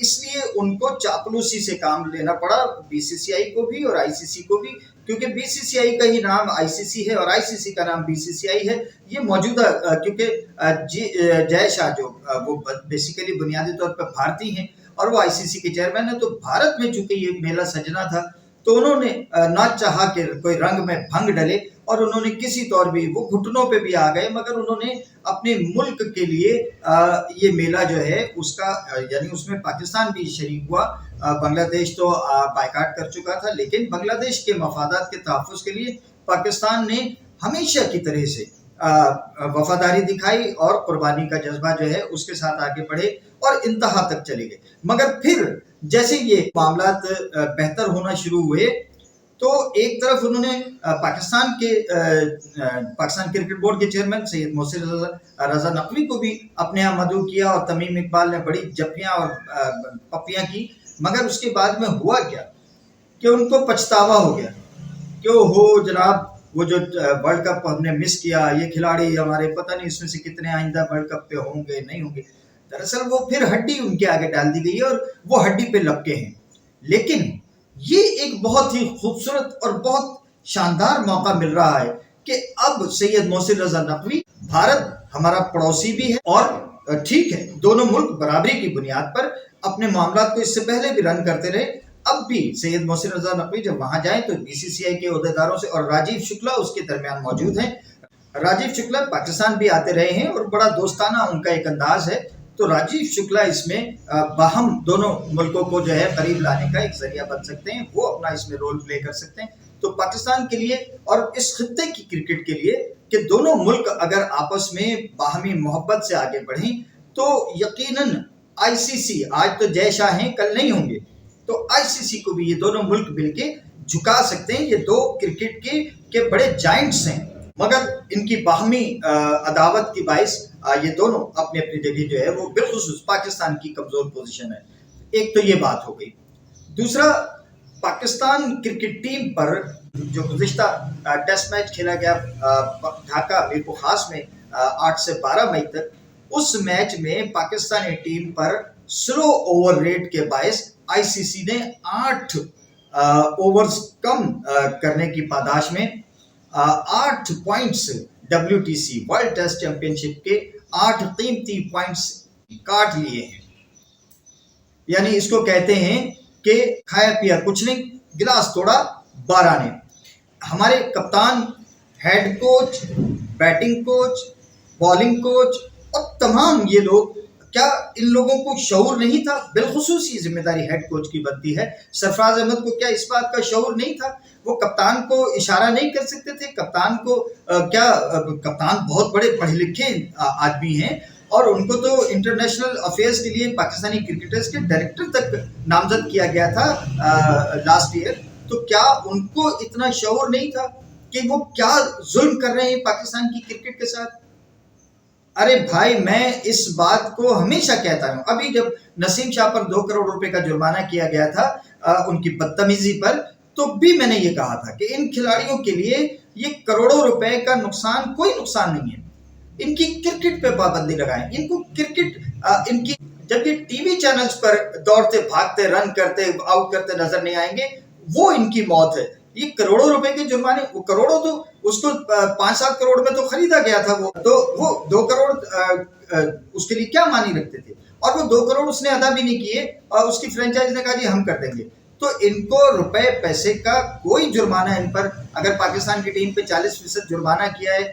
اس لیے ان کو چاپلوسی سے کام لینا پڑا، بی سی سی آئی کو بھی اور آئی سی سی کو بھی، کیونکہ بی سی سی آئی کا ہی نام آئی سی سی ہے اور آئی سی سی کا نام بی سی سی آئی ہے۔ یہ موجودہ کیونکہ جے شاہ جو وہ بیسیکلی بنیادی طور پر بھارتی ہیں اور وہ آئی سی سی کے چیئرمین ہیں، تو بھارت میں چونکہ یہ میلہ سجنا تھا تو انہوں نے نہ چاہا کہ کوئی رنگ میں بھنگ ڈلے، اور انہوں نے کسی طور بھی وہ گھٹنوں پہ بھی آ گئے، مگر انہوں نے اپنے ملک کے لیے یہ میلہ جو ہے اس کا یعنی اس میں پاکستان بھی شریک ہوا۔ بنگلہ دیش تو بائیکاٹ کر چکا تھا، لیکن بنگلہ دیش کے مفادات کے تحفظ کے لیے پاکستان نے ہمیشہ کی طرح سے وفاداری دکھائی اور قربانی کا جذبہ جو ہے اس کے ساتھ آگے بڑھے اور انتہا تک چلے گئے۔ مگر پھر جیسے یہ معاملات بہتر ہونا شروع ہوئے تو ایک طرف انہوں نے پاکستان کرکٹ بورڈ کے چیئرمین سید محسن رضا نقوی کو بھی اپنے یہاں مدعو کیا، اور تمیم اقبال نے بڑی جپیاں اور پپیاں کی، مگر اس کے بعد میں ہوا کیا کہ ان کو پچھتاوا ہو گیا کہ ہو جناب وہ جو ورلڈ کپ ہم نے مس کیا، یہ کھلاڑی ہمارے پتہ نہیں اس میں سے کتنے آئندہ ورلڈ کپ پہ ہوں گے نہیں ہوں گے۔ دراصل وہ پھر ہڈی ان کے آگے ڈال دی گئی ہے اور وہ ہڈی پہ لپکے ہیں۔ لیکن یہ ایک بہت ہی خوبصورت اور بہت شاندار موقع مل رہا ہے کہ اب سید محسن رضا نقوی، بھارت ہمارا پڑوسی بھی ہے اور ٹھیک ہے دونوں ملک برابری کی بنیاد پر اپنے معاملات کو اس سے پہلے بھی رن کرتے رہے، اب بھی سید محسن رضا نقوی جب وہاں جائیں تو بی سی سی آئی کے عہدیداروں سے، اور راجیو شکلا اس کے درمیان موجود ہیں۔ راجیو شکلا پاکستان بھی آتے رہے ہیں اور بڑا دوستانہ ان کا ایک انداز ہے، تو راجیو شکلا اس میں باہم دونوں ملکوں کو جو ہے قریب لانے کا ایک ذریعہ بن سکتے ہیں، وہ اپنا اس میں رول پلے کر سکتے ہیں۔ تو پاکستان کے لیے اور اس خطے کی کرکٹ کے لیے کہ دونوں ملک اگر آپس میں باہمی محبت سے آگے بڑھیں تو یقیناً آئی سی سی، آج تو جے شاہ ہیں کل نہیں ہوں گے، تو آئی سی سی کو بھی یہ دونوں ملک مل کے جھکا سکتے ہیں۔ یہ دو کرکٹ کے بڑے جائنٹس ہیں، مگر ان کی باہمی عداوت کی باعث یہ دونوں اپنی اپنی جگہ جو ہے وہ بالخصوص پاکستان کی کمزور پوزیشن ہے۔ ایک تو یہ بات ہو گئی۔ دوسرا، پاکستان کرکٹ ٹیم پر جو گزشتہ ٹیسٹ میچ کھیلا گیا ڈھاکہ میرپور خاص میں 8 سے 12 مئی تک، اس میچ میں پاکستانی ٹیم پر سلو اوور ریٹ کے باعث آئی سی سی نے 8 اوورز کم کرنے کی پاداش میں 8 points W T C world test championship کے 8 قیمتی پوائنٹس کاٹ لیے ہیں۔ یعنی اس کو کہتے ہیں کہ کھایا پیا کچھ نہیں، گلاس توڑا 12 نے۔ ہمارے کپتان، head coach, batting coach, bowling coach اور تمام یہ لوگ، کیا ان لوگوں کو شعور نہیں تھا؟ بالخصوص یہ ذمہ داری ہیڈ کوچ کی بنتی ہے۔ سرفراز احمد کو کیا اس بات کا شعور نہیں تھا؟ وہ کپتان کو اشارہ نہیں کر سکتے تھے؟ کپتان کو کپتان بہت بڑے پڑھے لکھے آدمی ہیں اور ان کو تو انٹرنیشنل افیئرز کے لیے پاکستانی کرکٹرز کے ڈائریکٹر تک نامزد کیا گیا تھا لاسٹ ایئر، تو کیا ان کو اتنا شعور نہیں تھا کہ وہ کیا ظلم کر رہے ہیں پاکستان کی کرکٹ کے ساتھ؟ ارے بھائی، میں اس بات کو ہمیشہ کہتا ہوں، ابھی جب نسیم شاہ پر 2 کروڑ روپے کا جرمانہ کیا گیا تھا ان کی بدتمیزی پر، تو بھی میں نے یہ کہا تھا کہ ان کھلاڑیوں کے لیے یہ کروڑوں روپے کا نقصان کوئی نقصان نہیں ہے، ان کی کرکٹ پہ پابندی لگائیں، ان کو کرکٹ ان کی جب یہ ٹی وی چینلز پر دوڑتے بھاگتے رن کرتے آؤٹ کرتے نظر نہیں آئیں گے، وہ ان کی موت ہے۔ یہ کروڑوں روپے کے جرمانے، وہ کروڑوں تو اس کو 5-7 کروڑ میں تو خریدا گیا تھا، وہ 2 کروڑ اس کے لیے کیا معنی رکھتے تھے، اور وہ 2 کروڑ اس نے ادا بھی نہیں کیے اور اس کی فرینچائز نے کہا جی ہم کر دیں گے۔ تو ان کو روپے پیسے کا کوئی جرمانہ ان پر، اگر پاکستان کی ٹیم پہ 40% جرمانہ کیا ہے،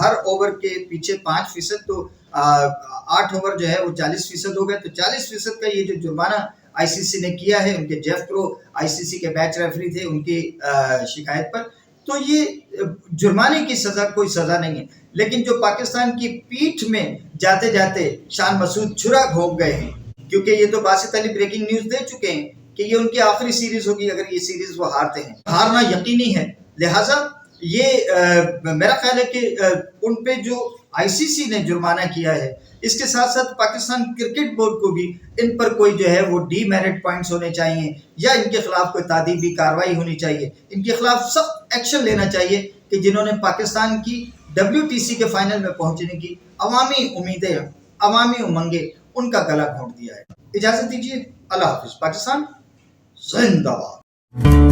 ہر اوور کے پیچھے 5%، تو 8 اوور جو ہے وہ 40% ہو گئے، تو 40% کا یہ جو جرمانہ آئی سی سی نے کیا ہے، ان کے جیف کرو آئی سی سی کے میچ ریفری تھے، ان کی شکایت پر، تو یہ جرمانے کی سزا کوئی سزا نہیں ہے۔ لیکن جو پاکستان کی پیٹھ میں جاتے جاتے شان مسعود چھرا گھونپ گئے ہیں، کیونکہ یہ تو باسط علی بریکنگ نیوز دے چکے ہیں کہ یہ ان کی آخری سیریز ہوگی اگر یہ سیریز وہ ہارتے ہیں، ہارنا یقینی ہے، لہٰذا یہ میرا خیال ہے کہ ان پہ جو آئی سی سی نے جرمانہ کیا ہے، اس کے ساتھ ساتھ پاکستان کرکٹ بورڈ کو بھی ان پر کوئی جو ہے وہ ڈی میرٹ پوائنٹس ہونے چاہیے، یا ان کے خلاف کوئی تعدیبی کارروائی ہونی چاہیے، ان کے خلاف سخت ایکشن لینا چاہیے کہ جنہوں نے پاکستان کی ڈبلیو ٹی سی کے فائنل میں پہنچنے کی عوامی امیدیں، عوامی امنگیں، ان کا گلا گھونٹ دیا ہے۔ اجازت دیجیے اللہ حافظ. پاکستان زندہ باد.